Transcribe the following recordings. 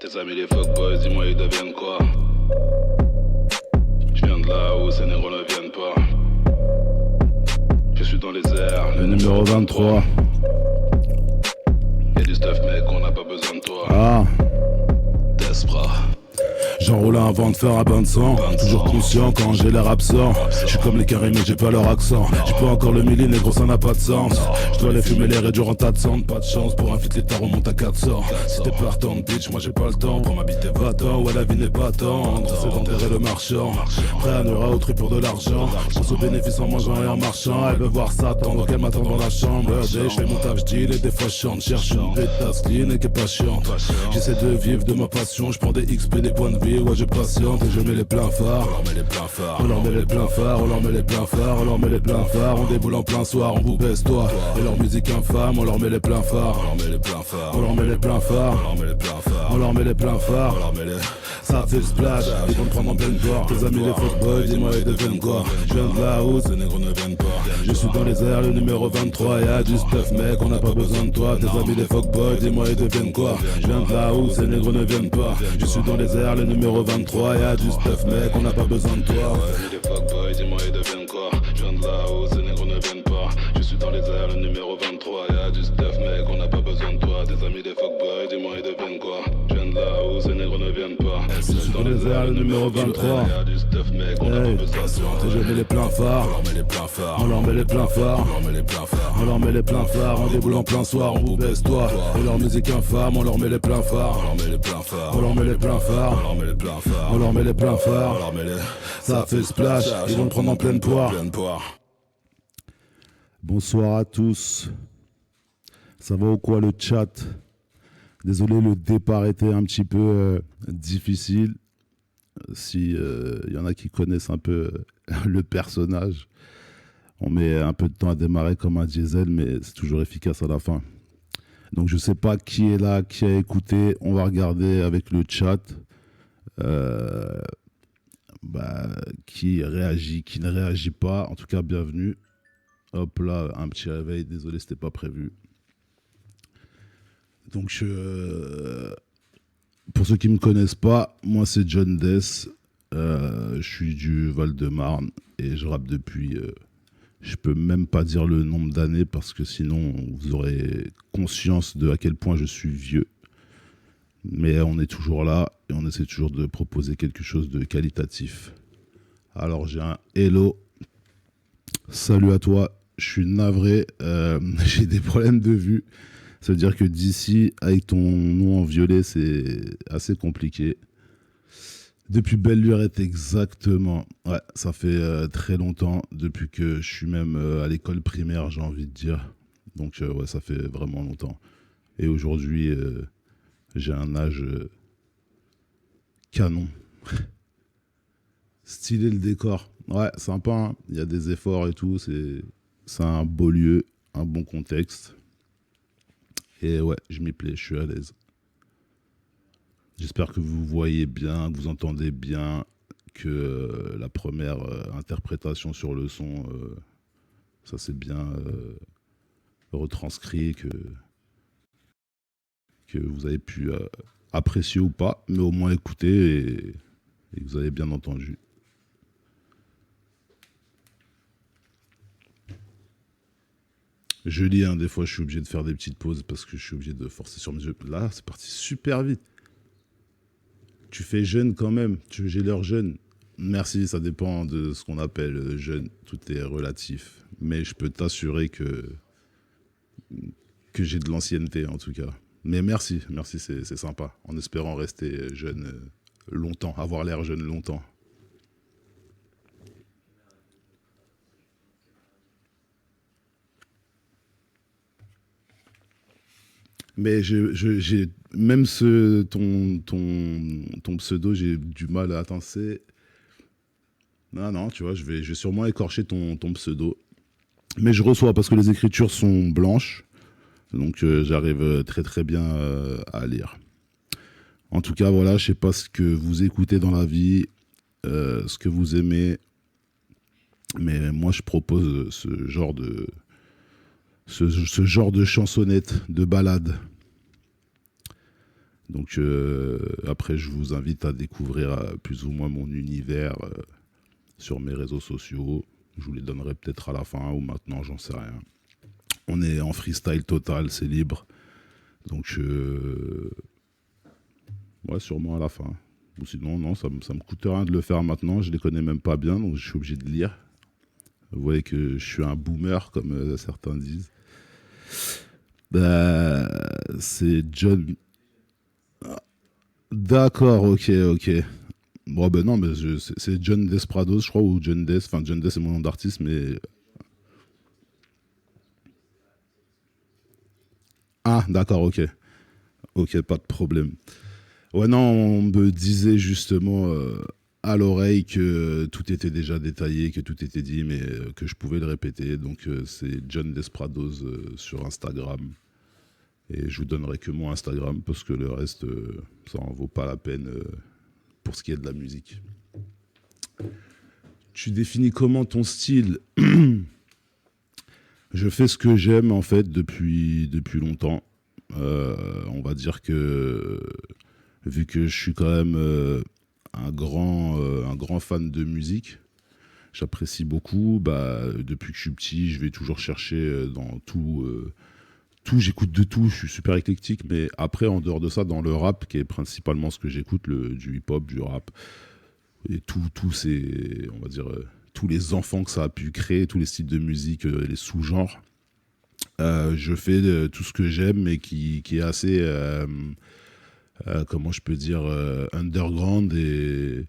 Tes amis les fuckboys, dis-moi ils deviennent quoi? Je viens de là où ces négros ne viennent pas. Je suis dans les airs, le numéro 23. Y'a du stuff mec, on n'a pas besoin de toi. Ah, Despra. j'enroule un vent de fer à bain de sang. Toujours conscient quand j'ai l'air absent. Je suis comme les carrés mais j'ai pas leur accent. J'ai pas encore le milli, négro ça n'a pas de sens. Je dois les fumer, les réduire en tas de sang. Pas de chance pour un fit, l'état remonte à 400. Si t'es partant bitch, moi j'ai pas le temps. Prends ma bite et va-t'en, ouais la vie n'est pas tendre. C'est d'enterrer le marchand. Prêt à nourrir autrui pour de l'argent. Je pense aux bénéfices en mangeant et en marchant. Elle veut voir ça tendre qu'elle m'attend dans la chambre. Je fais mon taf, j'deal et des fois je chante. Cherche une pétasse clean et qui est patiente. J'essaie de vivre de ma passion. Je prends des XP, des points de vie. Ouais je patiente et je mets les pleins phares. On leur met les pleins phares. On leur met les pleins phares. On leur met les pleins phares. On leur met les pleins phares. On déboule en plein soir. On vous baisse toi. Et leur musique infâme. On leur met les pleins phares. On leur met les pleins phares. On leur met les pleins phares. On leur met les pleins phares. On leur met les pleins phares. On leur met les... Ça fait le splash. Ils vont te prendre en pleine poire. Tes amis les fuckboys, dis-moi ils deviennent quoi? Je viens de là où ces négros ne viennent pas. Je suis dans les airs, le numéro 23. Y'a du stuff mec, on n'a pas besoin de toi. Tes amis les fuckboys, dis-moi ils deviennent quoi? Je viens de là où ces négros ne viennent pas. Je suis dans les airs, le numéro 23. Y'a du stuff mec, on n'a pas besoin de toi. Tes amis les fuckboys, dis-moi ils deviennent quoi? Je viens de là où ces négros ne viennent pas. Je suis dans les airs, le numéro 23. Y'a du stuff mec, on n'a pas besoin de toi. Tes amis les fuckboys, dis-moi ils deviennent quoi? Je viens de là où ces négros ne viennent pas. Je suis dans les airs, le numéro 23. Y'a du stuff mec, on n'a pas besoin de toi. Je mets les pleins phares. On leur met les pleins phares. On leur met les pleins phares. On leur met les pleins phares. On leur met les pleins phares. On déboule en plein soir. On vous baisse toi. Et leur musique infâme. On leur met les pleins phares. On leur met les pleins phares. On leur met les pleins phares. On leur met les pleins phares. On leur met les pleins phares. On leur met les... Ça fait splash. Ils vont le prendre en pleine poire. Bonsoir à tous. Ça va ou quoi le chat? Désolé, le départ était un petit peu difficile. Si y en a qui connaissent un peu le personnage, on met un peu de temps à démarrer comme un diesel, mais c'est toujours efficace à la fin. Donc je sais pas qui est là, qui a écouté. On va regarder avec le chat qui réagit, qui ne réagit pas. En tout cas, bienvenue. Hop là, un petit réveil. Désolé, c'était pas prévu. Donc pour ceux qui ne me connaissent pas, moi c'est John Death, je suis du Val-de-Marne et je rappe depuis, je peux même pas dire le nombre d'années parce que sinon vous aurez conscience de à quel point je suis vieux. Mais on est toujours là et on essaie toujours de proposer quelque chose de qualitatif. Alors j'ai un hello, salut à toi, je suis navré, j'ai des problèmes de vue. Ça veut dire que d'ici, avec ton nom en violet, c'est assez compliqué. Depuis belle lurette, exactement. Ouais, ça fait très longtemps, depuis que je suis même à l'école primaire, j'ai envie de dire. Donc, ouais, ça fait vraiment longtemps. Et aujourd'hui, j'ai un âge canon. Stylé le décor. Ouais, sympa, hein. Il y a des efforts et tout. C'est un beau lieu, un bon contexte. Et ouais, je m'y plais, je suis à l'aise. J'espère que vous voyez bien, que vous entendez bien, que la première interprétation sur le son, ça s'est bien retranscrit, que vous avez pu apprécier ou pas, mais au moins écouter et que vous avez bien entendu. Je lis, hein, des fois je suis obligé de faire des petites pauses parce que je suis obligé de forcer sur mes yeux. Là, c'est parti super vite. Tu fais jeune quand même, j'ai l'air jeune. Merci, ça dépend de ce qu'on appelle jeune, tout est relatif. Mais je peux t'assurer que j'ai de l'ancienneté en tout cas. Mais merci, c'est sympa, en espérant rester jeune longtemps, avoir l'air jeune longtemps. Mais j'ai même ton pseudo, j'ai du mal à... Attends, c'est... Non, tu vois, je vais sûrement écorcher ton pseudo. Mais je reçois parce que les écritures sont blanches. Donc j'arrive très très bien à lire. En tout cas, voilà, je sais pas ce que vous écoutez dans la vie, ce que vous aimez. Mais moi, je propose ce genre de chansonnette, de balade. Donc après, je vous invite à découvrir plus ou moins mon univers sur mes réseaux sociaux. Je vous les donnerai peut-être à la fin ou maintenant, j'en sais rien. On est en freestyle total, c'est libre. Donc, ouais, sûrement à la fin. Ou sinon, non, ça me coûte rien de le faire maintenant. Je les connais même pas bien, donc je suis obligé de lire. Vous voyez que je suis un boomer, comme certains disent. C'est John. D'accord, ok, ok. Bon, ben non, mais c'est John Desprados, je crois, ou John Des. Enfin, John Des, c'est mon nom d'artiste, mais. Ah, d'accord, ok. Ok, pas de problème. Ouais, non, on me disait justement à l'oreille que tout était déjà détaillé, que tout était dit, mais que je pouvais le répéter. Donc, c'est John Desprados sur Instagram. Et je vous donnerai que mon Instagram parce que le reste, ça en vaut pas la peine pour ce qui est de la musique. Tu définis comment ton style? Je fais ce que j'aime en fait depuis longtemps. On va dire que vu que je suis quand même un grand fan de musique, j'apprécie beaucoup. Bah, depuis que je suis petit, je vais toujours chercher dans tout, j'écoute de tout, je suis super éclectique, mais après, en dehors de ça, dans le rap, qui est principalement ce que j'écoute, du hip-hop, du rap, et tout c'est, on va dire, tous les enfants que ça a pu créer, tous les styles de musique, les sous-genres, je fais tout ce que j'aime, mais qui est assez, comment je peux dire, underground et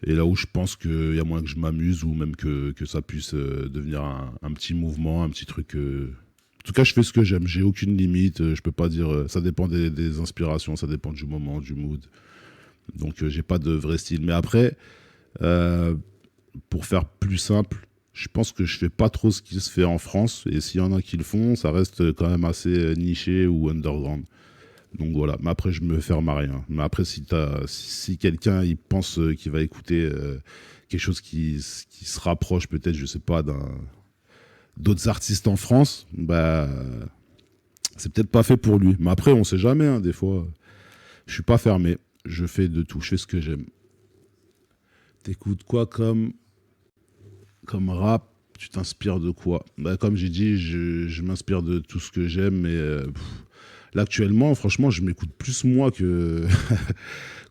là où je pense qu'il y a moins que je m'amuse ou même que ça puisse devenir un petit mouvement, un petit truc. En tout cas, je fais ce que j'aime. J'ai aucune limite. Je peux pas dire. Ça dépend des inspirations, ça dépend du moment, du mood. Donc, j'ai pas de vrai style. Mais après, euh, pour faire plus simple, je pense que je fais pas trop ce qui se fait en France. Et s'il y en a qui le font, ça reste quand même assez niché ou underground. Donc voilà, mais après je me ferme à rien. Mais après si quelqu'un il pense qu'il va écouter quelque chose qui se rapproche peut-être, je sais pas, d'autres artistes en France, bah c'est peut-être pas fait pour lui. Mais après on sait jamais, hein, des fois. Je suis pas fermé, je fais de tout, je fais ce que j'aime. T'écoutes quoi comme rap? Tu t'inspires de quoi? Bah, comme j'ai dit, je m'inspire de tout ce que j'aime, mais là actuellement, franchement, je m'écoute plus moi que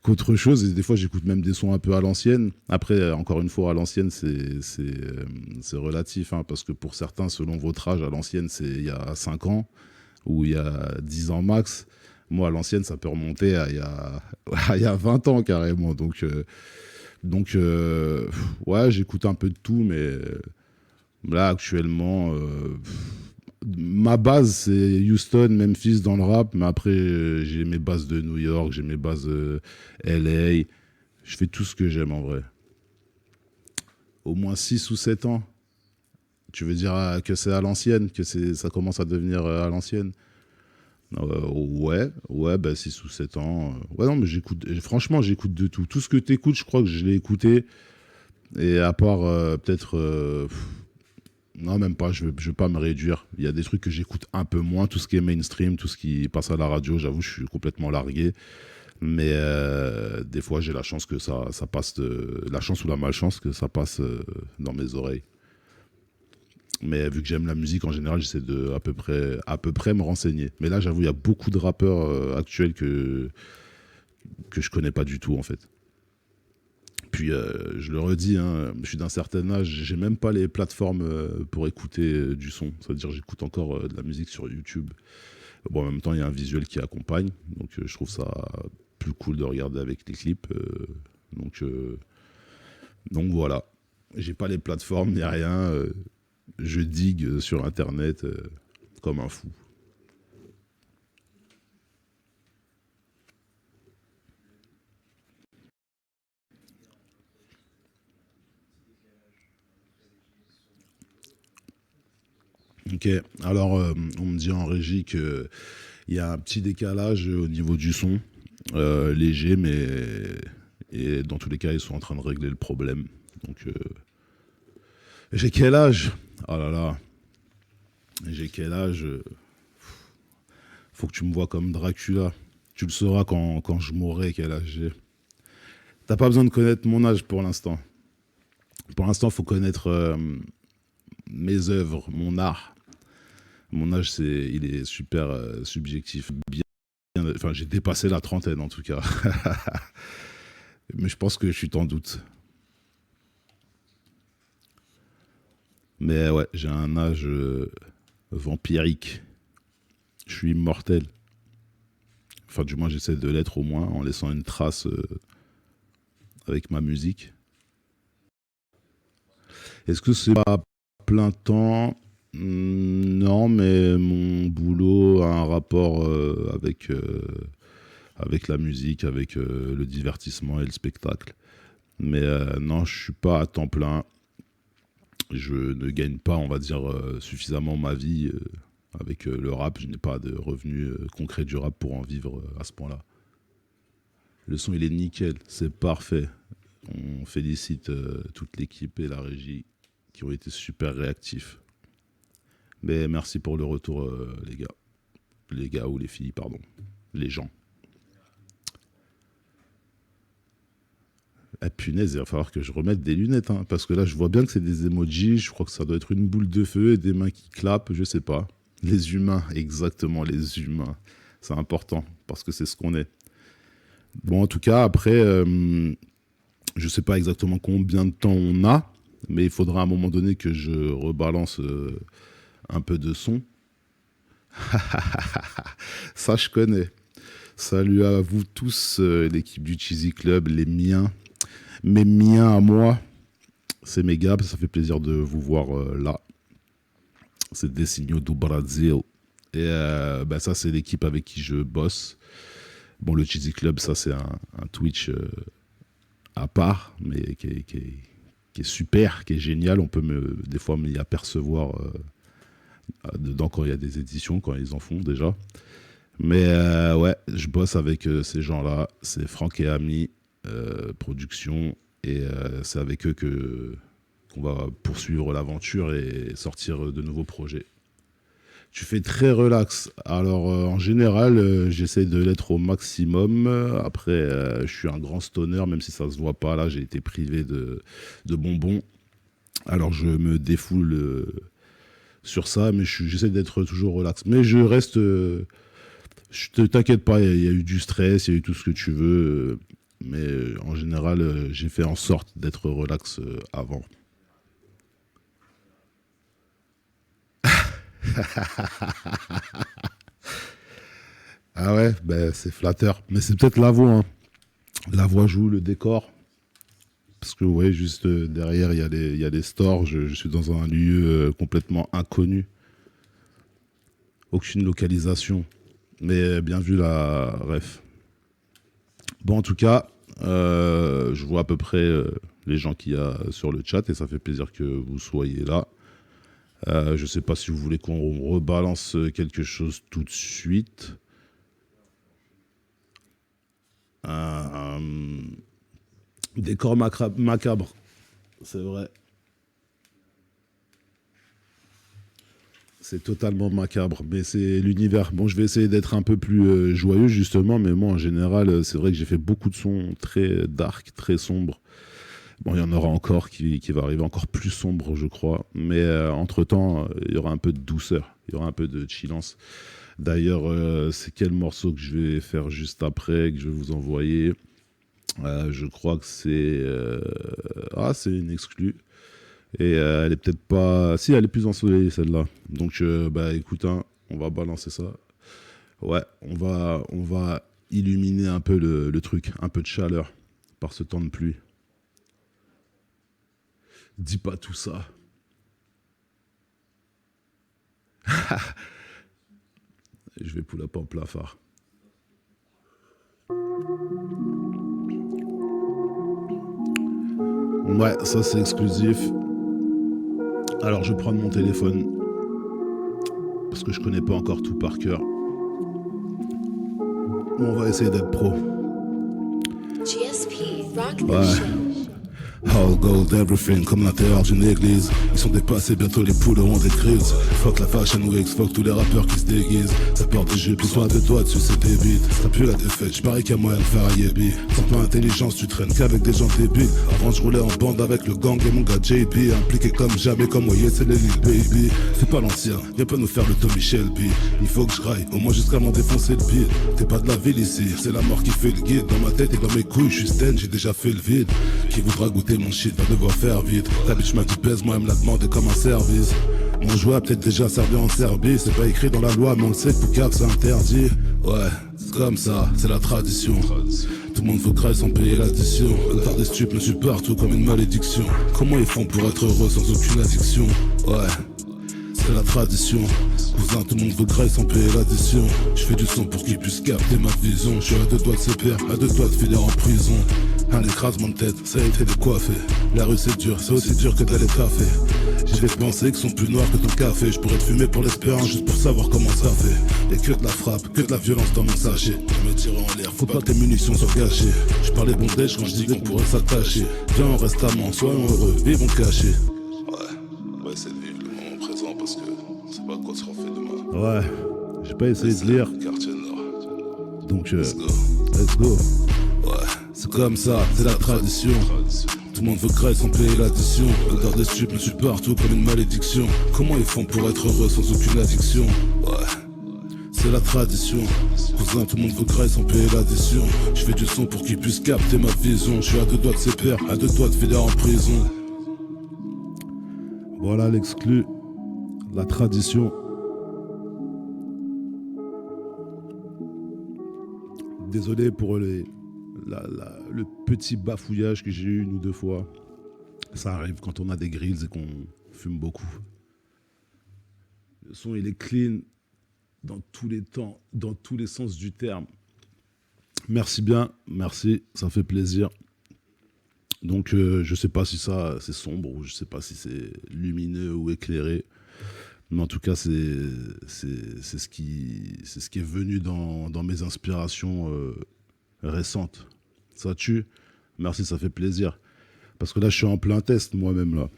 qu'autre chose. Et des fois, j'écoute même des sons un peu à l'ancienne. Après, encore une fois, à l'ancienne, c'est relatif, hein, parce que pour certains, selon votre âge, à l'ancienne, c'est il y a 5 ans ou il y a 10 ans max. Moi, à l'ancienne, ça peut remonter à il y a 20 ans carrément. Donc, ouais, j'écoute un peu de tout, mais là, actuellement, ma base, c'est Houston, Memphis dans le rap, mais après, j'ai mes bases de New York, j'ai mes bases LA. Je fais tout ce que j'aime en vrai. Au moins 6 ou 7 ans. Tu veux dire que c'est à l'ancienne, ça commence à devenir à l'ancienne? Ouais, bah 6 ou 7 ans. Ouais, non, mais franchement, j'écoute de tout. Tout ce que t'écoutes, je crois que je l'ai écouté. Et à part peut-être. Non, même pas, je vais pas me réduire. Il y a des trucs que j'écoute un peu moins, tout ce qui est mainstream, tout ce qui passe à la radio, j'avoue, je suis complètement largué. Mais des fois, j'ai la chance que ça passe, la chance ou la malchance que ça passe dans mes oreilles. Mais vu que j'aime la musique en général, j'essaie de à peu près me renseigner. Mais là, j'avoue, il y a beaucoup de rappeurs actuels que je connais pas du tout en fait. Puis je le redis, hein, je suis d'un certain âge, j'ai même pas les plateformes pour écouter du son. C'est-à-dire j'écoute encore de la musique sur YouTube. Bon, en même temps, il y a un visuel qui accompagne, donc je trouve ça plus cool de regarder avec les clips. Donc, euh, donc voilà, j'ai pas les plateformes ni rien. Je digue sur Internet comme un fou. Ok, alors on me dit en régie qu'il y a un petit décalage au niveau du son, léger, mais et dans tous les cas, ils sont en train de régler le problème. Donc, j'ai quel âge? Oh là là, j'ai quel âge? Faut que tu me vois comme Dracula. Tu le sauras quand je mourrai, quel âge j'ai. T'as pas besoin de connaître mon âge pour l'instant. Pour l'instant, il faut connaître mes œuvres, mon art. Mon âge, il est super subjectif. Enfin, j'ai dépassé la trentaine en tout cas. Mais je pense que je suis en doute. Mais ouais, j'ai un âge vampirique. Je suis immortel. Enfin, du moins, j'essaie de l'être au moins, en laissant une trace avec ma musique. Est-ce que c'est pas plein temps? Non, mais mon boulot a un rapport avec la musique, avec le divertissement et le spectacle. Mais non, je suis pas à temps plein. Je ne gagne pas, on va dire, suffisamment ma vie avec le rap. Je n'ai pas de revenus concrets du rap pour en vivre à ce point-là. Le son, il est nickel, c'est parfait. On félicite toute l'équipe et la régie qui ont été super réactifs. Mais merci pour le retour, les gars. Les gars ou les filles, pardon. Les gens. Ah, punaise, il va falloir que je remette des lunettes, hein, parce que là, je vois bien que c'est des emojis. Je crois que ça doit être une boule de feu et des mains qui clapent, je sais pas. Les humains, exactement, les humains. C'est important, parce que c'est ce qu'on est. Bon, en tout cas, après, je sais pas exactement combien de temps on a, mais il faudra à un moment donné que je rebalance un peu de son. Ça, je connais. Salut à vous tous, l'équipe du Cheesy Club, les miens. Mes miens à moi, c'est mes gars, ça fait plaisir de vous voir là. C'est Designo do Brasil. Et ça, c'est l'équipe avec qui je bosse. Bon, le Cheesy Club, ça, c'est un Twitch à part, mais qui est super, qui est génial. On peut des fois m'y apercevoir dedans quand il y a des éditions, quand ils en font déjà. Mais ouais, je bosse avec ces gens-là. C'est Franck et Ami Production. Et c'est avec eux qu'on va poursuivre l'aventure et sortir de nouveaux projets. Tu fais très relax. Alors, en général, j'essaie de l'être au maximum. Après, je suis un grand stoner, même si ça ne se voit pas. Là, j'ai été privé de bonbons. Alors, je me défoule sur ça, mais j'essaie d'être toujours relax. Mais je reste... t'inquiète pas, il y a eu du stress, il y a eu tout ce que tu veux. Mais en général, j'ai fait en sorte d'être relax avant. Ah ouais, ben c'est flatteur. Mais c'est peut-être la voix. Hein. La voix joue le décor. Parce que ouais, juste derrière, il y a les stores. Je suis dans un lieu complètement inconnu. Aucune localisation. Mais bien vu la ref. Bon, en tout cas, je vois à peu près les gens qu'il y a sur le chat et ça fait plaisir que vous soyez là. Je ne sais pas si vous voulez qu'on rebalance quelque chose tout de suite. Décor macabre, c'est vrai. C'est totalement macabre, mais c'est l'univers. Bon, je vais essayer d'être un peu plus joyeux, justement, mais moi, en général, c'est vrai que j'ai fait beaucoup de sons très dark, très sombres. Bon, il y en aura encore qui va arriver encore plus sombre, je crois. Mais entre-temps, il y aura un peu de douceur, il y aura un peu de chillance. D'ailleurs, c'est quel morceau que je vais faire juste après, que je vais vous envoyer. Je crois que c'est... c'est une exclue. Et elle est peut-être pas... Si, elle est plus ensoleillée, celle-là. Donc, écoute, hein, on va balancer ça. Ouais, on va illuminer un peu le truc, un peu de chaleur par ce temps de pluie. Dis pas tout ça. Je vais pull up en plafard. Ouais, ça c'est exclusif. Alors je vais prendre mon téléphone parce que je connais pas encore tout par cœur. On va essayer d'être pro. GSP, rock ouais. All gold, everything, comme l'intérieur d'une église. Ils sont dépassés, bientôt les poules auront des crises. Fuck la fashion week, fuck tous les rappeurs qui se déguisent. Ça porte des jupes, ils sont à deux doigts de sucer des bites. Ça pue la défaite, j'parie qu'il y a moyen de faire un yébi. Sans pas intelligence, tu traînes qu'avec des gens débiles. Avant je roulais en bande avec le gang et mon gars JB. Impliqué comme jamais, comme moi, c'est les Lil Baby. C'est pas l'ancien, viens pas nous faire le Tommy Shelby. Il faut que je raille, au moins jusqu'à m'en défoncer le pied. T'es pas de la ville ici, c'est la mort qui fait le guide. Dans ma tête et dans mes couilles, je suis stand, j'ai déjà fait le vide. Qui voudra goûter mon shit va devoir faire vite. Ta bitch m'a dit baise, moi elle me l'a demandé comme un service. Mon jouet a peut-être déjà servi en Serbie. C'est pas écrit dans la loi mais on le sait que Poucave c'est interdit. Ouais, c'est comme ça, c'est la tradition. Tout le monde veut crailler sans payer l'addition. Faire des stupes me suit partout comme une malédiction. Comment ils font pour être heureux sans aucune addiction? Ouais, c'est la tradition. Cousin, tout le monde veut grailler sans payer l'addition. Je fais du son pour qu'ils puissent capter ma vision. Je suis à deux doigts de se perdre, à deux doigts de finir en prison. Un écrasement de tête, ça a été décoiffé. La rue c'est dur, c'est aussi dur que d'aller taffer. Je vais te penser qu'ils sont plus noirs que ton café. Je pourrais te fumer pour l'espérance juste pour savoir comment ça fait. Y'a que de la frappe, que de la violence dans mon sachet. Je me tire en l'air, faut pas que tes munitions soient gâchées. Je parlais bondage quand je dis qu'on pourrait s'attacher. Viens on reste amants, soyons heureux, vivons cachés. Ouais, on va essayer de vivre le moment présent parce que c'est pas quoi sera fait demain. Ouais, j'ai pas essayé de lire. Quartier Nord. Donc let's go. Ouais, c'est comme ça, c'est la tradition. Tout le monde veut crailler sans payer l'addition. L'odeur des stupes me suit partout comme une malédiction. Comment ils font pour être heureux sans aucune addiction? Ouais, c'est la tradition. Cousin, tout le monde veut crailler sans payer l'addition. Je fais du son pour qu'ils puissent capter ma vision. Je suis à deux doigts de ses pères, à deux doigts de finir en prison. Voilà l'exclu, la tradition. Désolé pour le petit bafouillage que j'ai eu une ou deux fois. Ça arrive quand on a des grills et qu'on fume beaucoup. Le son, il est clean dans tous les temps, dans tous les sens du terme. Merci bien, merci, ça fait plaisir. Donc, je sais pas si ça c'est sombre ou je sais pas si c'est lumineux ou éclairé. Mais en tout cas, c'est ce qui est venu dans mes inspirations récentes. Ça tue. Merci, ça fait plaisir. Parce que là, je suis en plein test moi-même là.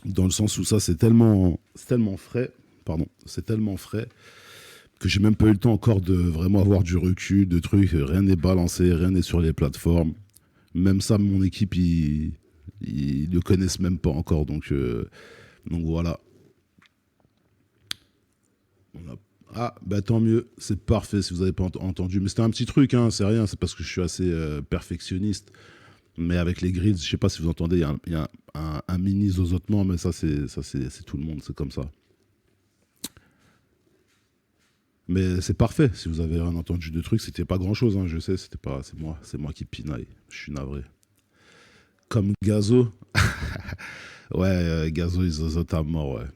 Dans le sens où ça, c'est tellement frais. Pardon, c'est tellement frais que j'ai même pas eu le temps encore de vraiment avoir du recul, de trucs. Rien n'est balancé, rien n'est sur les plateformes. Même ça, mon équipe, ils le connaissent même pas encore. Donc voilà. Ah, bah tant mieux, c'est parfait si vous n'avez pas entendu. Mais c'était un petit truc, hein, c'est rien, c'est parce que je suis assez perfectionniste. Mais avec les grilles, je sais pas si vous entendez, il y a un mini zozotement, mais ça c'est tout le monde, c'est comme ça. Mais c'est parfait, si vous avez rien entendu de trucs, c'était pas grand chose, hein, je sais, c'est moi qui pinaille, je suis navré. Comme Gazo, ouais, Gazo, il zozote à mort, ouais.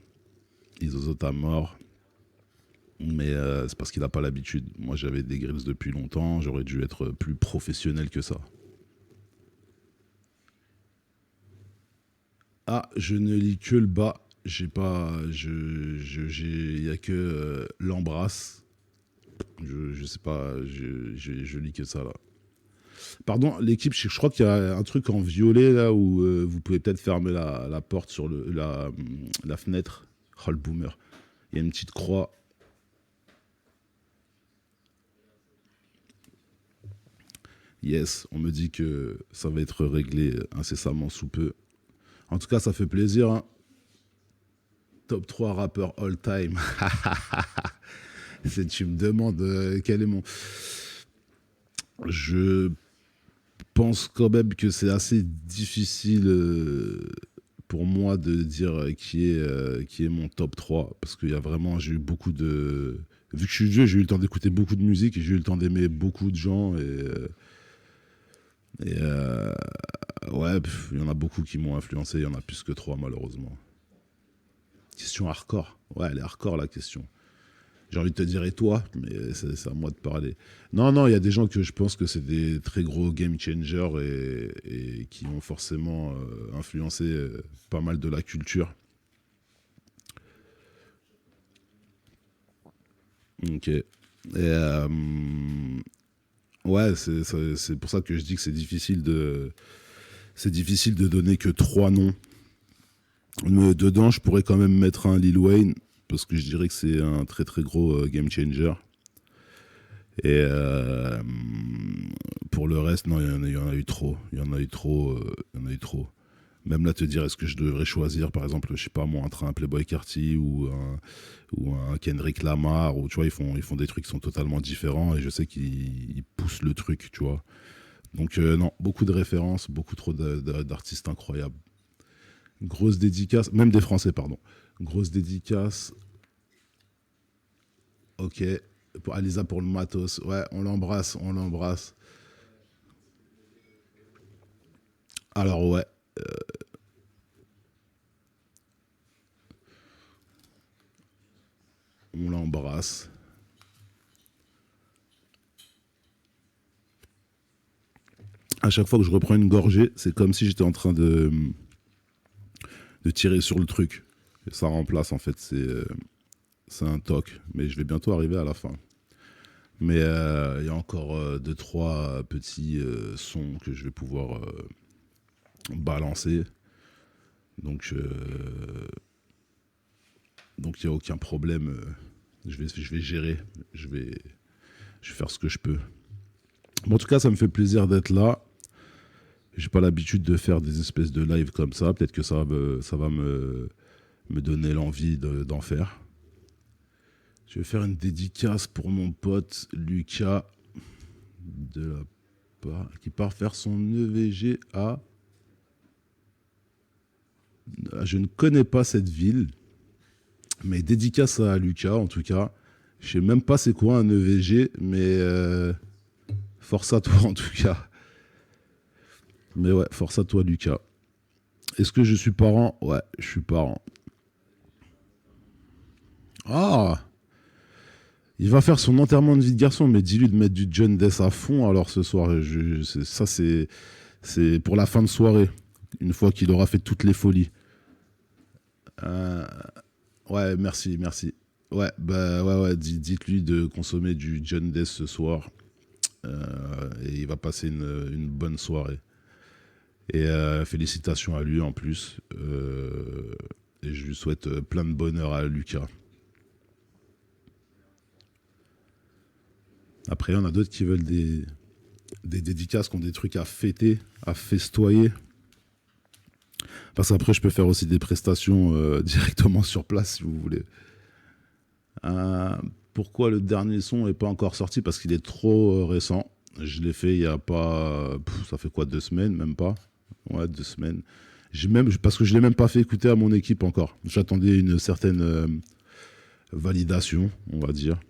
Il zozote à mort. Mais c'est parce qu'il n'a pas l'habitude. Moi, j'avais des grills depuis longtemps. J'aurais dû être plus professionnel que ça. Ah, je ne lis que le bas. J'ai pas... Il n'y a que l'embrasse. Je sais pas. Je lis que ça, là. Pardon, l'équipe, je crois qu'il y a un truc en violet, là, où vous pouvez peut-être fermer la porte sur la fenêtre. Oh, le boomer. Il y a une petite croix. Yes, on me dit que ça va être réglé incessamment sous peu. En tout cas, ça fait plaisir. Hein. Top 3 rappeurs all time. Tu me demandes quel est mon... Je pense quand même que c'est assez difficile pour moi de dire qui est mon top 3. Parce qu'il y a vraiment... J'ai eu beaucoup de... Vu que je suis vieux, j'ai eu le temps d'écouter beaucoup de musique et j'ai eu le temps d'aimer beaucoup de gens ouais, il y en a beaucoup qui m'ont influencé, il y en a plus que 3 malheureusement. Question hardcore. Ouais, elle est hardcore la question. J'ai envie de te dire et toi, mais c'est à moi de parler. Non, il y a des gens que je pense que c'est des très gros game changers et qui ont forcément influencé pas mal de la culture. Ok. Ouais, c'est pour ça que je dis que c'est difficile de... c'est difficile de donner que 3 noms. Mais dedans, je pourrais quand même mettre un Lil Wayne, parce que je dirais que c'est un très très gros game changer. Et pour le reste, non, il y en a eu trop. Il y en a eu trop. Même là, te dire, est-ce que je devrais choisir, par exemple, je sais pas moi, entre un Playboi Carti ou un Kendrick Lamar, ou tu vois, ils font des trucs qui sont totalement différents, et je sais qu'ils poussent le truc, tu vois. Donc non, beaucoup de références, beaucoup trop d'artistes incroyables. Grosse dédicace, même des Français, pardon. Grosse dédicace. Ok. Pour Alisa pour le matos. Ouais, on l'embrasse. Alors ouais. On l'embrasse. À chaque fois que je reprends une gorgée, c'est comme si j'étais en train de tirer sur le truc. Et ça remplace, en fait, c'est un toc. Mais je vais bientôt arriver à la fin. Mais il y a encore 2-3 petits sons que je vais pouvoir balancer. Donc il n'y a aucun problème. Je vais gérer. Je vais faire ce que je peux. Bon, en tout cas, ça me fait plaisir d'être là. J'ai pas l'habitude de faire des espèces de live comme ça. Peut-être que ça va me donner l'envie d'en faire. Je vais faire une dédicace pour mon pote Lucas qui part faire son EVG à... Je ne connais pas cette ville, mais dédicace à Lucas en tout cas. Je sais même pas c'est quoi un EVG, mais force à toi en tout cas. Mais ouais, force à toi Lucas. Est-ce que je suis parent? Ouais, je suis parent. Ah! Il va faire son enterrement de vie de garçon, mais dis-lui de mettre du John Death à fond alors ce soir. Ça, c'est pour la fin de soirée, une fois qu'il aura fait toutes les folies. Ouais, merci. Ouais, bah ouais, dites-lui de consommer du John Death ce soir. Et il va passer une bonne soirée. Et félicitations à lui en plus. Et je lui souhaite plein de bonheur à Lucas. Après, il y en a d'autres qui veulent des dédicaces, qui ont des trucs à fêter, à festoyer. Parce qu'après, je peux faire aussi des prestations directement sur place, si vous voulez. Pourquoi le dernier son n'est pas encore sorti? Parce qu'il est trop récent. Je l'ai fait il n'y a pas... ça fait quoi, 2 semaines, même pas? Ouais, 2 semaines. Parce que je ne l'ai même pas fait écouter à mon équipe encore. J'attendais une certaine validation, on va dire.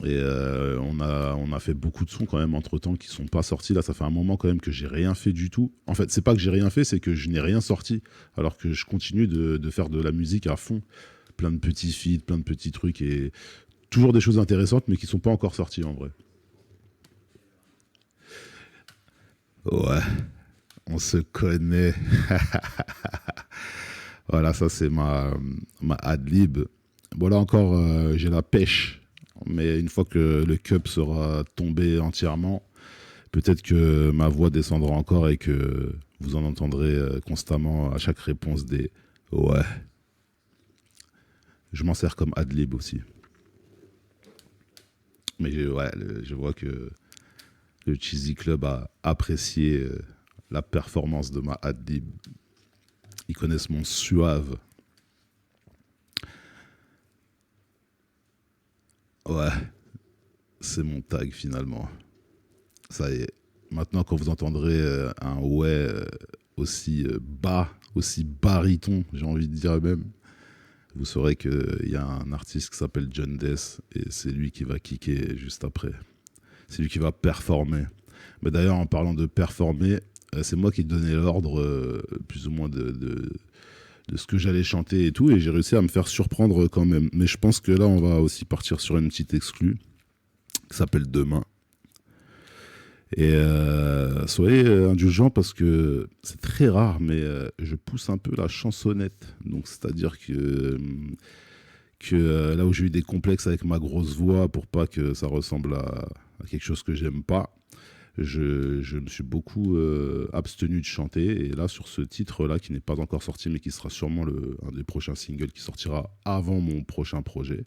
Et on a fait beaucoup de sons quand même entre temps qui sont pas sortis. Là, ça fait un moment quand même que j'ai rien fait du tout. En fait, c'est pas que j'ai rien fait, c'est que je n'ai rien sorti. Alors que je continue de faire de la musique à fond. Plein de petits feats, plein de petits trucs et toujours des choses intéressantes, mais qui sont pas encore sorties en vrai. Ouais, on se connaît. Voilà, ça c'est ma ad-lib. Bon là encore, j'ai la pêche. Mais une fois que le cup sera tombé entièrement, peut-être que ma voix descendra encore et que vous en entendrez constamment à chaque réponse des « ouais ». Je m'en sers comme ad-lib aussi. Mais ouais, je vois que le Cheesy Club a apprécié la performance de ma ad-lib. Ils connaissent mon suave. Ouais, c'est mon tag finalement. Ça y est. Maintenant, quand vous entendrez un ouais aussi bas, aussi baryton, j'ai envie de dire même, vous saurez qu'il y a un artiste qui s'appelle John Death et c'est lui qui va kicker juste après. C'est lui qui va performer. Mais d'ailleurs, en parlant de performer, c'est moi qui donnais l'ordre plus ou moins de ce que j'allais chanter et tout, et j'ai réussi à me faire surprendre quand même. Mais je pense que là, on va aussi partir sur une petite exclue qui s'appelle Demain. Et soyez indulgents parce que c'est très rare, mais je pousse un peu la chansonnette. Donc, c'est-à-dire que là où j'ai eu des complexes avec ma grosse voix pour pas que ça ressemble à quelque chose que j'aime pas, je me suis beaucoup abstenu de chanter. Et là, sur ce titre-là, qui n'est pas encore sorti, mais qui sera sûrement un des prochains singles qui sortira avant mon prochain projet,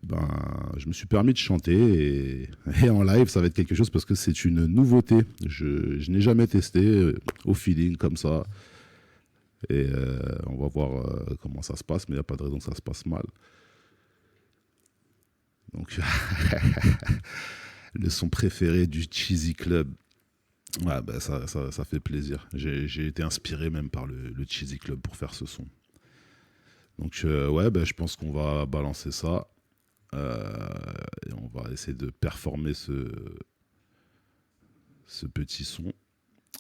ben, je me suis permis de chanter. Et en live, ça va être quelque chose parce que c'est une nouveauté. Je n'ai jamais testé au feeling comme ça. Et on va voir comment ça se passe, mais il n'y a pas de raison que ça se passe mal. Donc, le son préféré du Cheesy Club. Ouais, bah ça fait plaisir. J'ai été inspiré même par le Cheesy Club pour faire ce son. Donc, ouais, bah, je pense qu'on va balancer ça. Et on va essayer de performer ce petit son.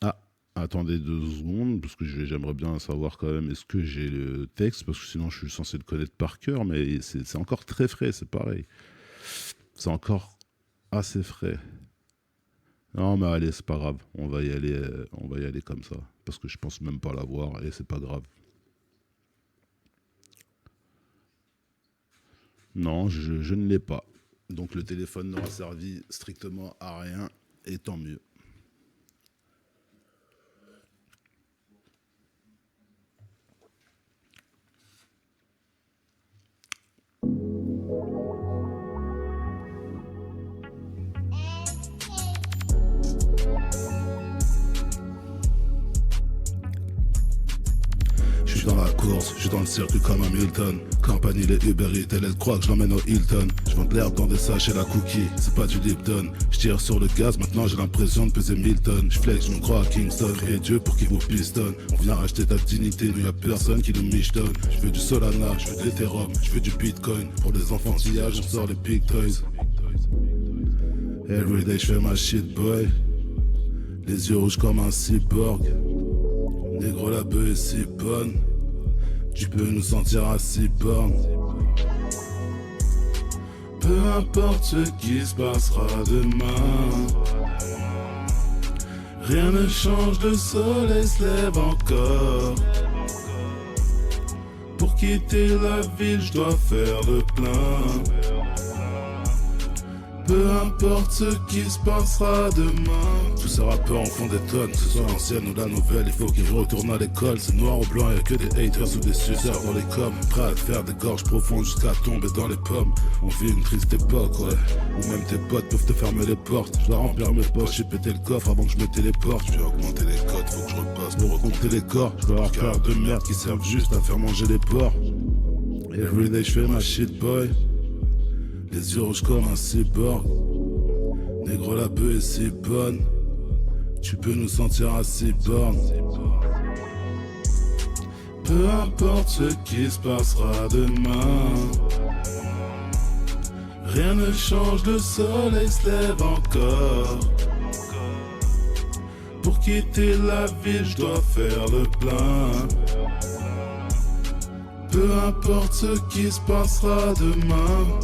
Ah, attendez 2 secondes, parce que j'aimerais bien savoir quand même, est-ce que j'ai le texte, parce que sinon je suis censé le connaître par cœur, mais c'est encore très frais, c'est pareil. C'est encore assez frais. Non, mais allez, c'est pas grave, on va y aller comme ça, parce que je pense même pas l'avoir, et c'est pas grave. Non, je ne l'ai pas. Donc le téléphone n'aura servi strictement à rien, et tant mieux. Je suis dans la course, je suis dans le circuit comme Hamilton. Campagne les Uber Eats, elle croit que je l'emmène au Hilton. Je vends de l'herbe dans des sachets la cookie, c'est pas du Lipton. Je tire sur le gaz, maintenant j'ai l'impression de peser 1000 tonnes. Je flex, je me crois à Kingston, et Dieu pour qu'il vous pistonne. On vient acheter ta dignité, mais y'a personne qui nous michetonne. Je veux du Solana, je veux de l'Ethereum, je veux du Bitcoin. Pour les enfantillages, on sort les big toys. Everyday je fais ma shit boy. Les yeux rouges comme un cyborg. Négro la beuh est si bonne. Tu peux nous sentir à si bornes. Peu importe ce qui se passera demain, rien ne change, le soleil se lève encore. Pour quitter la ville, je dois faire le plein. Peu importe ce qui se passera demain. Tous ces rappeurs en font des tonnes, que ce soit l'ancienne ou la nouvelle, il faut qu'ils retournent à l'école. C'est noir ou blanc, y'a que des haters ou des suceurs dans les coms. Prêts à te faire des gorges profondes jusqu'à tomber dans les pommes. On vit une triste époque, ouais. Ou même tes potes peuvent te fermer les portes. Je dois remplir mes poches, j'ai pété le coffre avant que je me téléporte. Je vais augmenter les codes, faut que je repasse pour recompter les corps. Je dois avoir peur de merde qui servent juste à faire manger les porcs. Everyday je fais ma shit boy. Les yeux rouges comme un cyborg. Négro la beuh est si bonne. Tu peux nous sentir à si bornes. Peu importe ce qui se passera demain, rien ne change, le soleil se lève encore. Pour quitter la ville, je dois faire le plein. Peu importe ce qui se passera demain.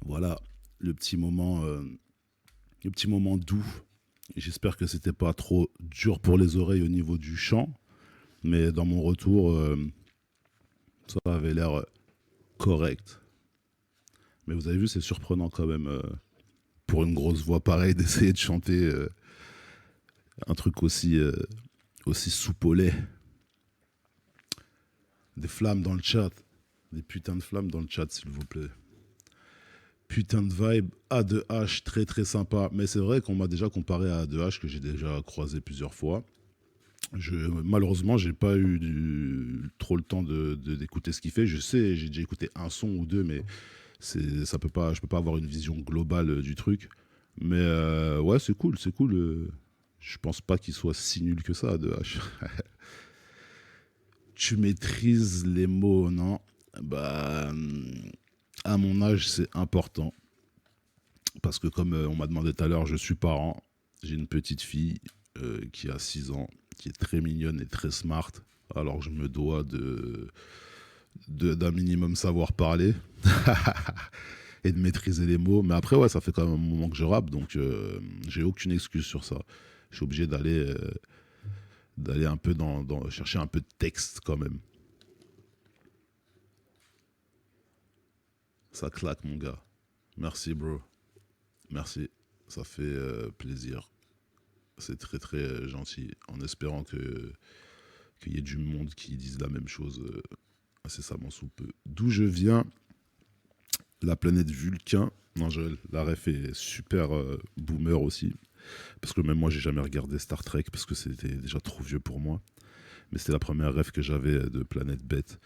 Voilà, le petit moment doux. J'espère que c'était pas trop dur pour les oreilles au niveau du chant, mais dans mon retour, ça avait l'air correct. Mais vous avez vu, c'est surprenant quand même, pour une grosse voix pareille, d'essayer de chanter un truc aussi soupolé. Des flammes dans le chat, des putains de flammes dans le chat, s'il vous plaît. Putain de vibe, A2H, très très sympa. Mais c'est vrai qu'on m'a déjà comparé à A2H, que j'ai déjà croisé plusieurs fois. Malheureusement, j'ai pas eu trop le temps d'écouter ce qu'il fait. Je sais, j'ai déjà écouté un son ou deux, mais je peux pas avoir une vision globale du truc. Mais ouais, c'est cool. Je pense pas qu'il soit si nul que ça, A2H. Tu maîtrises les mots, non? Bah... À mon âge, c'est important. Parce que comme on m'a demandé tout à l'heure, je suis parent. J'ai une petite fille qui a 6 ans, qui est très mignonne et très smart. Alors je me dois d'un minimum savoir parler et de maîtriser les mots. Mais après, ouais, ça fait quand même un moment que je rappe, donc j'ai aucune excuse sur ça. Je suis obligé d'aller d'aller un peu chercher un peu de texte quand même. Ça claque, mon gars. Merci, bro. Merci. Ça fait plaisir. C'est très, très gentil. En espérant qu'il y ait du monde qui dise la même chose incessamment sous peu. D'où je viens, la planète Vulcain. Non, la ref est super boomer aussi. Parce que même moi, j'ai jamais regardé Star Trek parce que c'était déjà trop vieux pour moi. Mais c'était la première rêve que j'avais de Planète Bête.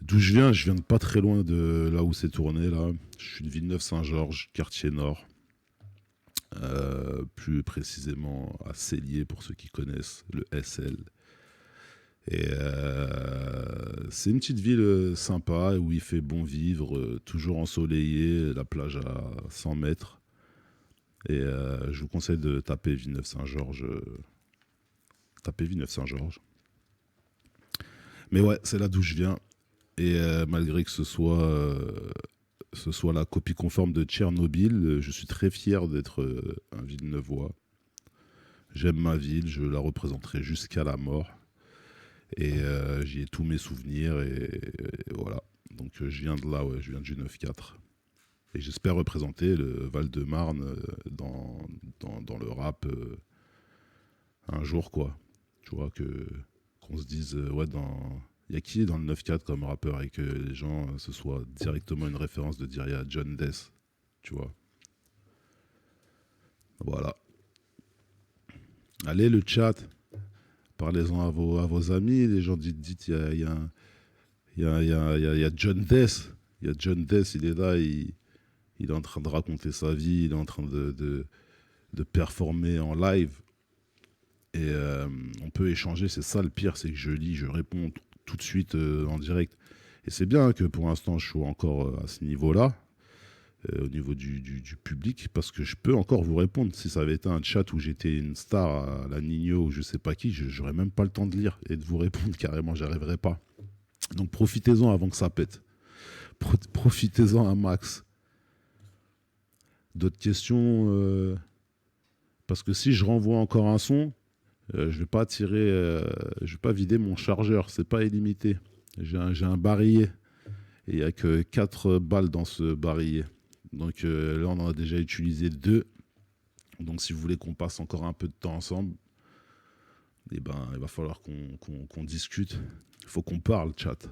D'où je viens de pas très loin de là où c'est tourné. Là. Je suis de Villeneuve-Saint-Georges, quartier nord. Plus précisément à Cellier, pour ceux qui connaissent, le SL. Et c'est une petite ville sympa où il fait bon vivre, toujours ensoleillé, la plage à 100 mètres. Et je vous conseille de taper Villeneuve-Saint-Georges. Tapez Villeneuve-Saint-Georges. Mais ouais, c'est là d'où je viens. Et malgré que ce soit la copie conforme de Tchernobyl, je suis très fier d'être un Villeneuvois. J'aime ma ville, je la représenterai jusqu'à la mort. Et j'y ai tous mes souvenirs. Et voilà. Donc je viens de là, ouais, je viens du 9-4. Et j'espère représenter le Val-de-Marne dans le rap un jour, quoi. Tu vois, qu'on se dise, ouais, il y a qui est dans le 9-4 comme rappeur et que les gens, ce soit directement une référence de dire il y a John Death, tu vois. Voilà. Allez, le chat, parlez-en à vos amis, les gens dites il y a John Death, il y a John Death, il est là, il est en train de raconter sa vie, il est en train de performer en live. Et on peut échanger, c'est ça le pire, c'est que je lis, je réponds tout de suite en direct. Et c'est bien que pour l'instant je sois encore à ce niveau-là, au niveau du public, parce que je peux encore vous répondre. Si ça avait été un chat où j'étais une star à la Nino ou je sais pas qui, j'aurais même pas le temps de lire et de vous répondre carrément, j'arriverai pas. Donc profitez-en avant que ça pète. Profitez-en un max. D'autres questions parce que si je renvoie encore un son, je vais pas je vais pas vider mon chargeur, c'est pas illimité. J'ai un barillet et il y a que 4 balles dans ce barillet. Donc là on en a déjà utilisé 2. Donc si vous voulez qu'on passe encore un peu de temps ensemble, eh ben il va falloir qu'on discute. Il faut qu'on parle, chat.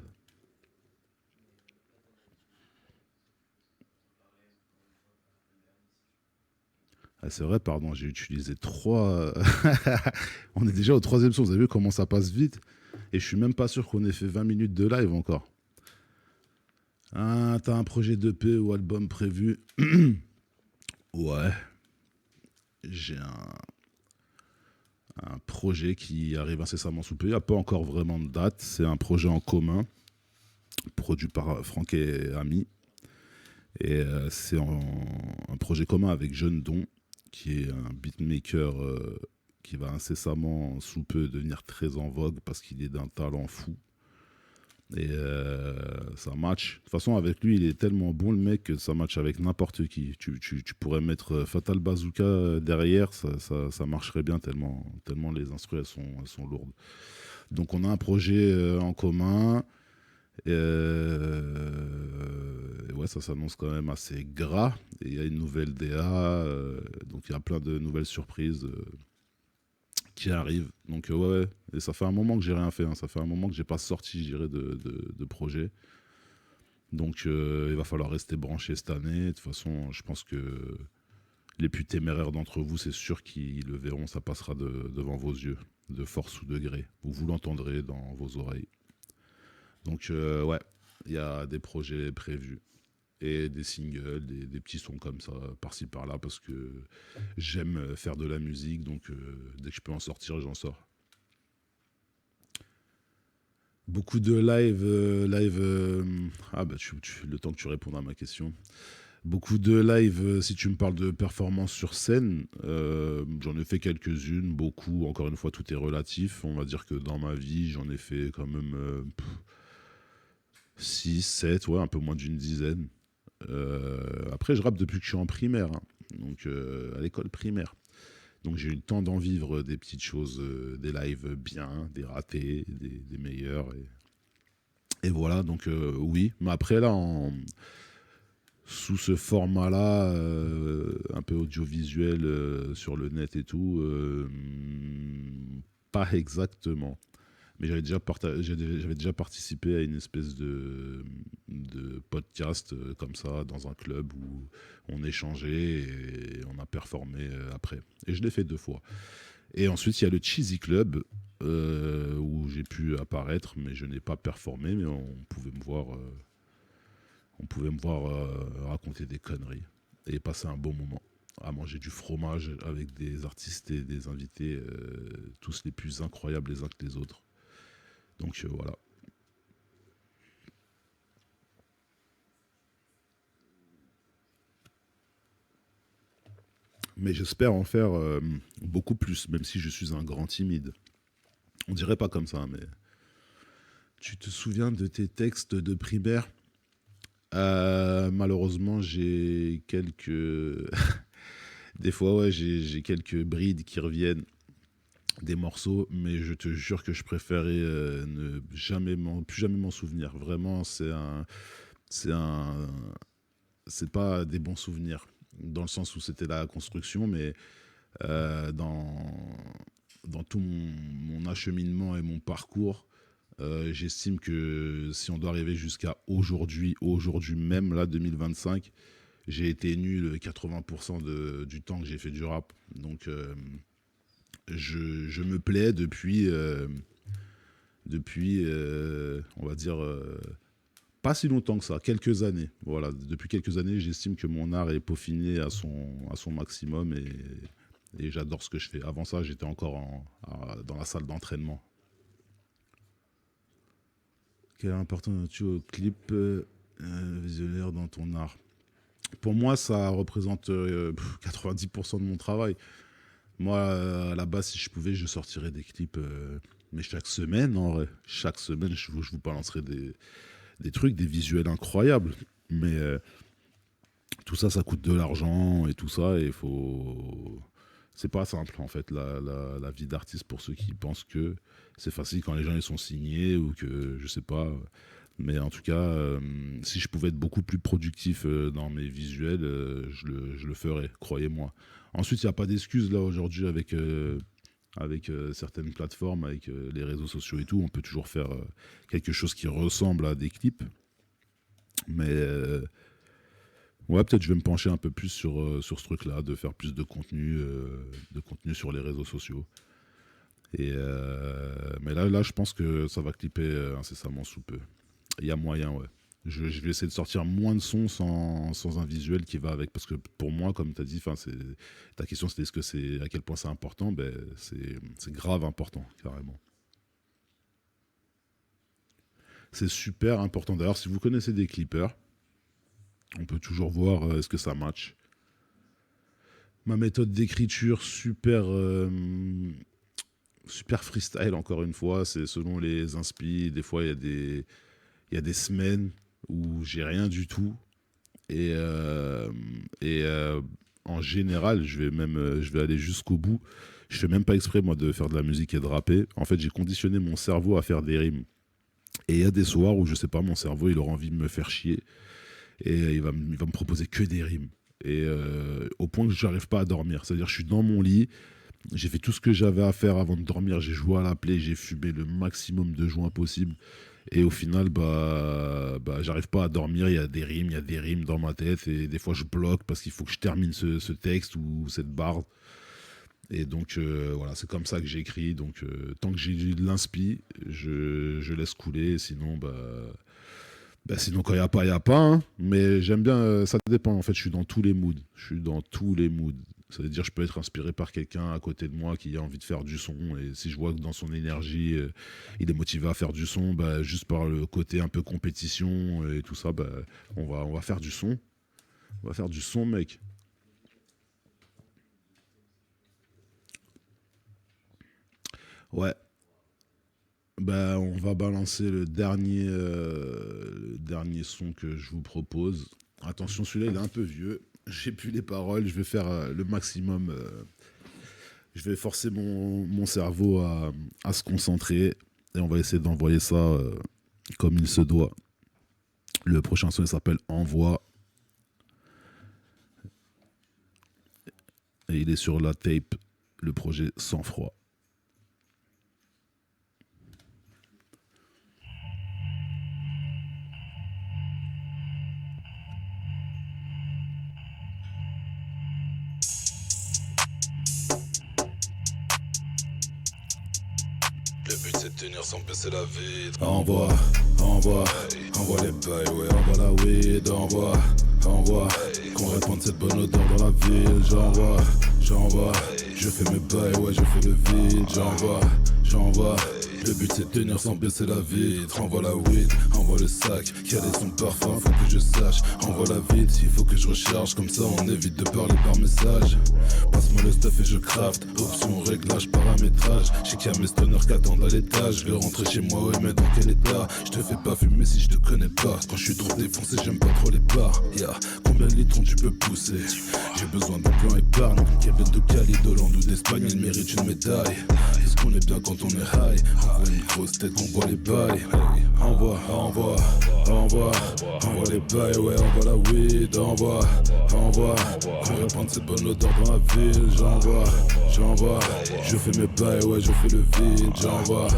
Ah, c'est vrai, pardon, j'ai utilisé 3. On est déjà au 3e son, vous avez vu comment ça passe vite. Et je suis même pas sûr qu'on ait fait 20 minutes de live encore. Ah, t'as un projet d'EP ou album prévu? Ouais. J'ai un projet qui arrive incessamment sous peu. Il n'y a pas encore vraiment de date. C'est un projet en commun, produit par Franck et Ami. Et c'est un projet commun avec Jeune Don, qui est un beatmaker qui va incessamment sous peu devenir très en vogue parce qu'il est d'un talent fou. Et ça match. De toute façon, avec lui, il est tellement bon, le mec, que ça match avec n'importe qui. Tu pourrais mettre Fatal Bazooka derrière, ça marcherait bien tellement les instrus, elles sont lourdes. Donc, on a un projet en commun. Ouais, ça s'annonce quand même assez gras. Et il y a une nouvelle DA. Donc, il y a plein de nouvelles surprises qui arrive. Donc ouais, et ça fait un moment que j'ai rien fait, hein. Ça fait un moment que j'ai pas sorti, je dirais, de projet. Donc il va falloir rester branché cette année. De toute façon, je pense que les plus téméraires d'entre vous, c'est sûr qu'ils le verront, ça passera devant vos yeux, de force ou de gré, ou vous l'entendrez dans vos oreilles. Donc ouais, il y a des projets prévus. Et des singles, des petits sons comme ça, par-ci par-là, parce que j'aime faire de la musique, donc dès que je peux en sortir, j'en sors. Beaucoup de live. Ah bah le temps que tu répondes à ma question. Beaucoup de live, si tu me parles de performance sur scène, j'en ai fait quelques-unes, beaucoup, encore une fois, tout est relatif. On va dire que dans ma vie, j'en ai fait quand même 6, 7, ouais, un peu moins d'une dizaine. Après, je rappe depuis que je suis en primaire, hein. Donc à l'école primaire. Donc j'ai eu le temps d'en vivre des petites choses, des lives bien, des ratés, des meilleurs. Et voilà, donc oui. Mais après, là, sous ce format-là, un peu audiovisuel sur le net et tout, pas exactement. Mais j'avais déjà participé à une espèce de podcast comme ça, dans un club où on échangeait et on a performé après. Et je l'ai fait 2 fois. Et ensuite, il y a le Cheesy Club, où j'ai pu apparaître, mais je n'ai pas performé, mais on pouvait me voir raconter des conneries et passer un bon moment à manger du fromage avec des artistes et des invités, tous les plus incroyables les uns que les autres. Donc voilà. Mais j'espère en faire beaucoup plus, même si je suis un grand timide. On dirait pas comme ça, mais tu te souviens de tes textes de primaire? Malheureusement, j'ai quelques... Des fois, ouais, j'ai quelques brides qui reviennent des morceaux, mais je te jure que je préférais ne plus jamais m'en souvenir. Vraiment, c'est un, c'est pas des bons souvenirs, dans le sens où c'était la construction, mais dans tout mon acheminement et mon parcours, j'estime que si on doit arriver jusqu'à aujourd'hui même, là, 2025, j'ai été nul 80% du temps que j'ai fait du rap. Donc, je me plais depuis on va dire, pas si longtemps que ça, quelques années. Voilà, depuis quelques années, j'estime que mon art est peaufiné à son maximum et j'adore ce que je fais. Avant ça, j'étais encore dans la salle d'entraînement. Quelle importance as-tu au clip visionnaire dans ton art? Pour moi, ça représente 90% de mon travail. Moi, à la base, si je pouvais, je sortirais des clips, mais chaque semaine, en vrai. Chaque semaine, je vous balancerais des trucs, des visuels incroyables. Mais tout ça, ça coûte de l'argent et tout ça, et il faut... C'est pas simple, en fait, la vie d'artiste, pour ceux qui pensent que c'est facile quand les gens ils sont signés ou que, je sais pas. Mais en tout cas, si je pouvais être beaucoup plus productif dans mes visuels, je le ferais, croyez-moi. Ensuite, il n'y a pas d'excuse là aujourd'hui avec certaines plateformes, avec les réseaux sociaux et tout. On peut toujours faire quelque chose qui ressemble à des clips. Mais ouais, peut-être je vais me pencher un peu plus sur ce truc-là, de faire plus de contenu sur les réseaux sociaux. Mais là, je pense que ça va clipper incessamment sous peu. Il y a moyen, ouais. Je vais essayer de sortir moins de sons sans un visuel qui va avec. Parce que pour moi, comme tu as dit, ta question c'était à quel point c'est important, ben, c'est grave important, carrément. C'est super important. D'ailleurs, si vous connaissez des clippers, on peut toujours voir est-ce que ça match. Ma méthode d'écriture, super freestyle, encore une fois. C'est selon les inspi. Des fois, il y a des semaines où j'ai rien du tout. Et, en général, je vais aller jusqu'au bout. Je fais même pas exprès, moi, de faire de la musique et de rapper. En fait, j'ai conditionné mon cerveau à faire des rimes. Et il y a des soirs où, je sais pas, mon cerveau, il aura envie de me faire chier. Et il va me proposer que des rimes. Et au point que je n'arrive pas à dormir. C'est-à-dire, je suis dans mon lit, j'ai fait tout ce que j'avais à faire avant de dormir. J'ai joué à la play, j'ai fumé le maximum de joints possible. Et au final, j'arrive pas à dormir. Il y a des rimes dans ma tête. Et des fois, je bloque parce qu'il faut que je termine ce texte ou cette barre. Et donc, voilà, c'est comme ça que j'écris. Donc, tant que j'ai de l'inspi, je laisse couler. Sinon, sinon, quand il n'y a pas, il n'y a pas. Hein. Mais j'aime bien, ça dépend. En fait, je suis dans tous les moods. Je suis dans tous les moods. Ça veut dire que je peux être inspiré par quelqu'un à côté de moi qui a envie de faire du son. Et si je vois que dans son énergie, il est motivé à faire du son, juste par le côté un peu compétition et tout ça, on va faire du son. On va faire du son, mec. Ouais. On va balancer le dernier son que je vous propose. Attention, celui-là, il est un peu vieux. J'ai plus les paroles. Je vais faire le maximum Je vais forcer mon cerveau à se concentrer et on va essayer d'envoyer ça comme il se doit. Le prochain son il s'appelle Envoi et il est sur la tape, le projet Sans Froid. Le but c'est de tenir sans baisser la vitre. Envoie les bails, ouais, envoie la weed, envoie, qu'on répande cette bonne odeur dans la ville, j'envoie, je fais mes bails, ouais, je fais le vide, j'envoie, le but c'est de tenir sans baisser la vitre, envoie la weed, envoie le sac, quel est son parfum, faut que je sache, envoie la vide, il faut que je recharge, comme ça on évite de parler par message, passe-moi le stuff et je craft, option, réglage, paramétrage, j'ai qu'à mes stoners qu'attendent à l'étage, je vais rentrer chez moi, ouais mais dans quel état, je te fais pas fumer si je te connais pas, quand je suis trop défoncé j'aime pas trop les bars, combien de litrons tu peux pousser, j'ai besoin d'un plan épargne, Québec de Cali, d'Hollande ou d'Espagne, il mérite une médaille, est-ce qu'on est bien quand on est high, envoie une grosse tête, on voit les bails, envoie les bails, ouais, envoie la weed, envoie, qu'on répande cette bonne odeur dans la ville, j'envoie, je fais mes bails, ouais, je fais le vide, j'envoie,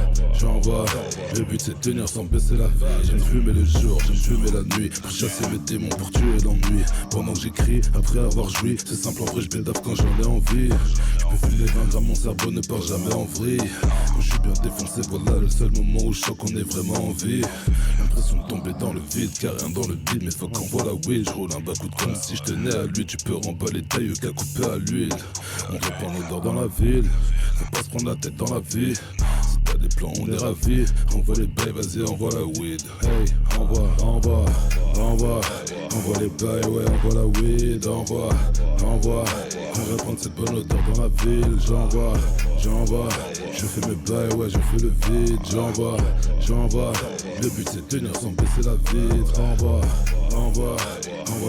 le but c'est de tenir sans baisser la vie, j'aime fumer le jour, j'aime fumer la nuit, pour chasser mes démons, pour tuer l'ennui, pendant que j'écris, après avoir joui, c'est simple en vrai, je bédave quand j'en ai envie, je peux fumer 20 grammes, mon cerveau ne part jamais en vrille, quand je suis bien défoncé, voilà le seul moment où je sens qu'on est vraiment en vie, l'impression de tomber dans le vide, car rien dans le vide, mais faut qu'on voit la weed, je roule un bas-coup comme si je tenais à lui, tu peux remballer taille qu'à couper à l'huile, on répand l'odeur dans la ville, faut pas se prendre la tête dans la vie, si t'as des plans on est ravis, envoie les bails, vas-y envoie la weed, hey, envoie les bails, ouais envoie la weed, envoie, on répand cette bonne odeur dans la ville, j'envoie, je fais mes bails, ouais je fais le vide, j'envoie, le but c'est de tenir sans baisser la vitre, envoie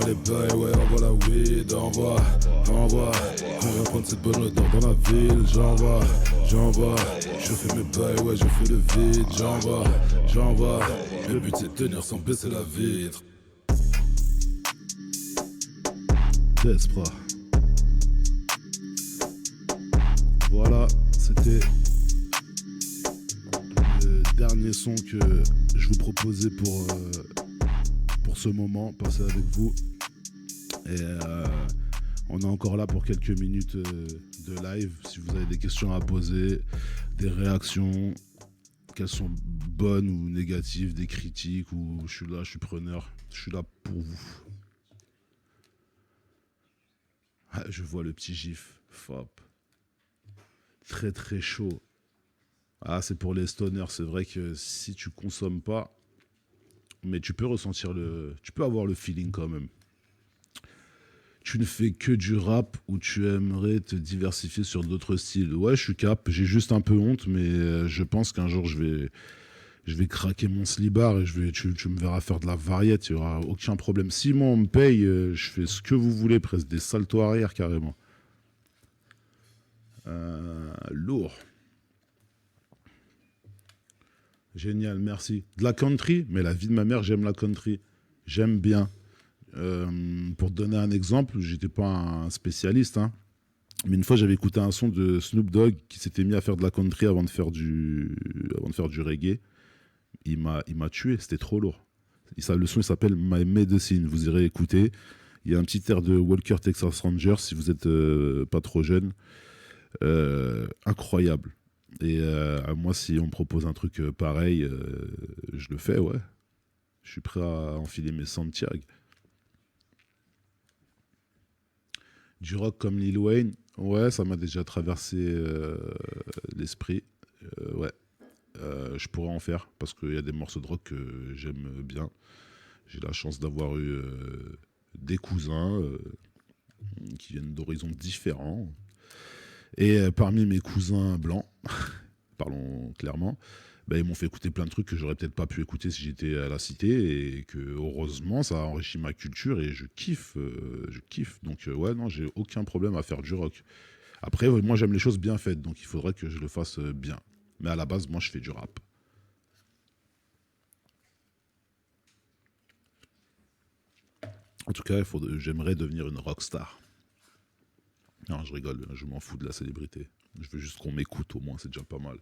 les bails, ouais envoie la weed, envoie, on répand cette bonne odeur dans la ville, j'envoie, je fais mes bails, ouais je fais le vide, j'envoie, le but c'est de tenir sans baisser la vitre. Despra. Voilà, c'était le dernier son que je vous proposais pour ce moment, passer avec vous. Et on est encore là pour quelques minutes de live. Si vous avez des questions à poser, des réactions, qu'elles sont bonnes ou négatives, des critiques, ou je suis là, je suis preneur, je suis là pour vous. Ah, je vois le petit gif, fop. Très très chaud. Ah, c'est pour les stoners, c'est vrai que si tu consommes pas, mais tu peux ressentir tu peux avoir le feeling quand même. Tu ne fais que du rap ou tu aimerais te diversifier sur d'autres styles. Ouais, je suis cap, j'ai juste un peu honte, mais je pense qu'un jour je vais craquer mon slibard et tu me verras faire de la variette, il n'y aura aucun problème. Si moi on me paye, je fais ce que vous voulez, presque des saltos arrière carrément. Lourd. Génial, merci. De la country, mais la vie de ma mère, j'aime la country. J'aime bien. Pour te donner un exemple, j'étais pas un spécialiste, hein, mais une fois j'avais écouté un son de Snoop Dogg qui s'était mis à faire de la country avant de faire du reggae. Il m'a tué, c'était trop lourd. Le son il s'appelle My Medicine, vous irez écouter. Il y a un petit air de Walker Texas Ranger si vous êtes pas trop jeune. Incroyable. Et moi, si on me propose un truc pareil, je le fais, ouais. Je suis prêt à enfiler mes Santiago. Du rock comme Lil Wayne, ouais, ça m'a déjà traversé l'esprit. Ouais, je pourrais en faire parce qu'il y a des morceaux de rock que j'aime bien. J'ai la chance d'avoir eu des cousins qui viennent d'horizons différents. Et parmi mes cousins blancs, parlons clairement, bah, ils m'ont fait écouter plein de trucs que j'aurais peut-être pas pu écouter si j'étais à la cité et que heureusement ça a enrichi ma culture et je kiffe. Donc ouais, non, j'ai aucun problème à faire du rock. Après, moi j'aime les choses bien faites, donc il faudrait que je le fasse bien. Mais à la base, moi je fais du rap. En tout cas, j'aimerais devenir une rockstar. Non, je rigole, je m'en fous de la célébrité. Je veux juste qu'on m'écoute au moins, c'est déjà pas mal.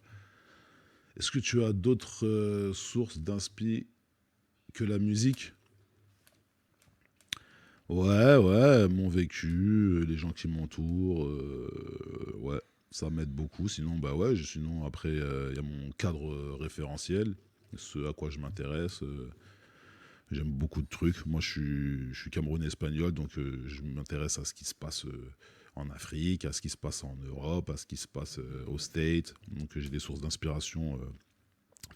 Est-ce que tu as d'autres sources d'inspi que la musique? Ouais, mon vécu, les gens qui m'entourent, ouais, ça m'aide beaucoup. Sinon, bah ouais, sinon après, il y a mon cadre référentiel, ce à quoi je m'intéresse. J'aime beaucoup de trucs. Moi, je suis camerounais espagnol, donc je m'intéresse à ce qui se passe en Afrique, à ce qui se passe en Europe, à ce qui se passe aux States. Donc j'ai des sources d'inspiration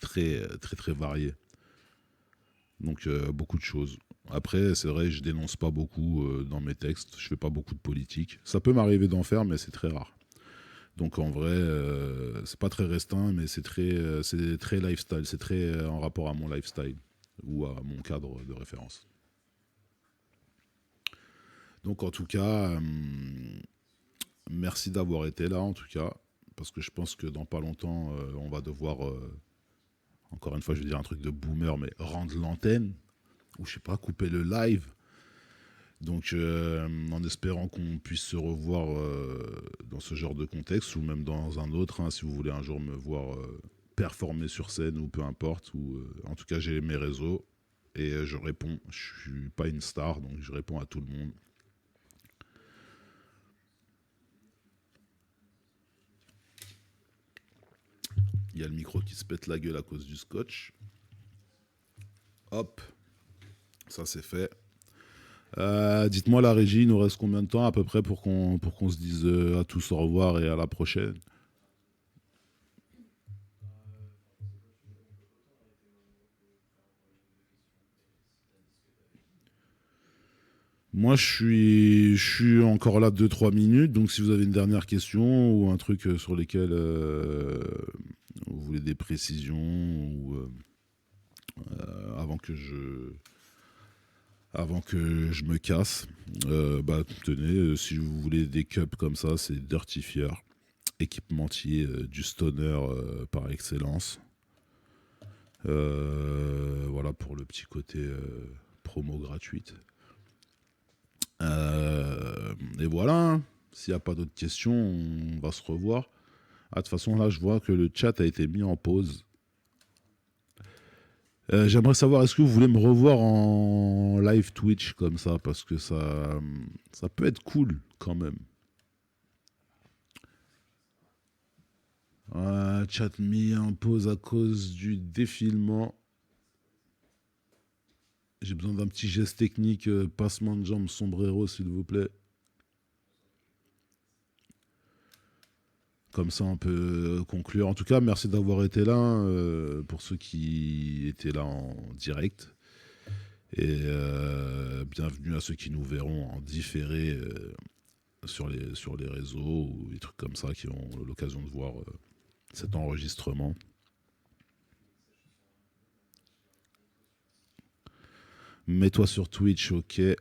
très variées. Donc beaucoup de choses. Après, c'est vrai, je dénonce pas beaucoup dans mes textes. Je fais pas beaucoup de politique. Ça peut m'arriver d'en faire, mais c'est très rare. Donc en vrai, c'est pas très restreint, mais c'est très lifestyle. C'est très en rapport à mon lifestyle ou à mon cadre de référence. Donc en tout cas, merci d'avoir été là en tout cas, parce que je pense que dans pas longtemps, on va devoir, encore une fois je vais dire un truc de boomer, mais rendre l'antenne, ou je sais pas, couper le live. Donc en espérant qu'on puisse se revoir dans ce genre de contexte, ou même dans un autre, hein, si vous voulez un jour me voir performer sur scène, ou peu importe, ou en tout cas j'ai mes réseaux, et je réponds, je suis pas une star, donc je réponds à tout le monde. Il y a le micro qui se pète la gueule à cause du scotch. Hop, ça c'est fait. Dites-moi la régie, il nous reste combien de temps à peu près pour qu'on se dise à tous au revoir et à la prochaine? Moi je suis encore là 2-3 minutes, donc si vous avez une dernière question ou un truc sur lesquels vous voulez des précisions ou avant que je me casse, bah tenez, si vous voulez des cups comme ça, c'est Dirtifier, équipementier du stoner par excellence. Voilà pour le petit côté promo gratuite. Et voilà, hein. S'il n'y a pas d'autres questions, on va se revoir. Ah, de toute façon, là, je vois que le chat a été mis en pause. J'aimerais savoir, est-ce que vous voulez me revoir en live Twitch comme ça? Parce que ça peut être cool quand même. Chat mis en pause à cause du défilement. J'ai besoin d'un petit geste technique, passement de jambes, sombrero, s'il vous plaît. Comme ça, on peut conclure. En tout cas, merci d'avoir été là, pour ceux qui étaient là en direct. Et bienvenue à ceux qui nous verront en différé sur les réseaux ou des trucs comme ça, qui ont l'occasion de voir cet enregistrement. Mets-toi sur Twitch, ok. Ouais.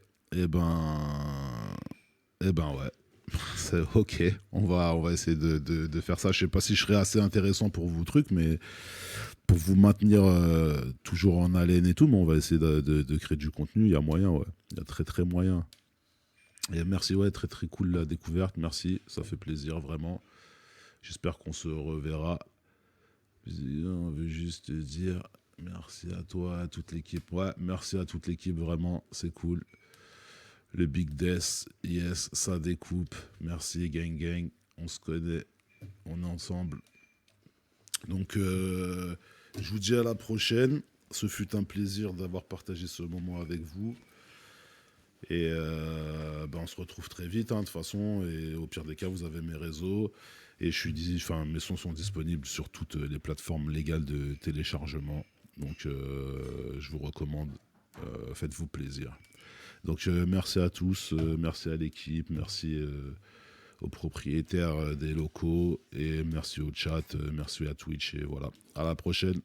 C'est ok. On va essayer de faire ça. Je sais pas si je serai assez intéressant pour vous trucs, mais pour vous maintenir toujours en haleine et tout, mais on va essayer de créer du contenu. Il y a moyen, ouais. Il y a très moyen. Et merci, ouais, très cool la découverte. Merci, ça fait plaisir vraiment. J'espère qu'on se reverra. On veut juste dire merci à toi, à toute l'équipe. Ouais, merci à toute l'équipe, vraiment, c'est cool. Le Big Death, yes, ça découpe. Merci, gang. On se connaît, on est ensemble. Donc, je vous dis à la prochaine. Ce fut un plaisir d'avoir partagé ce moment avec vous. Et on se retrouve très vite, hein, de toute façon. Et au pire des cas, vous avez mes réseaux. Et mes sons sont disponibles sur toutes les plateformes légales de téléchargement. Donc, je vous recommande. Faites-vous plaisir. Donc, merci à tous. Merci à l'équipe. Merci aux propriétaires des locaux. Et merci au chat. Merci à Twitch. Et voilà. À la prochaine.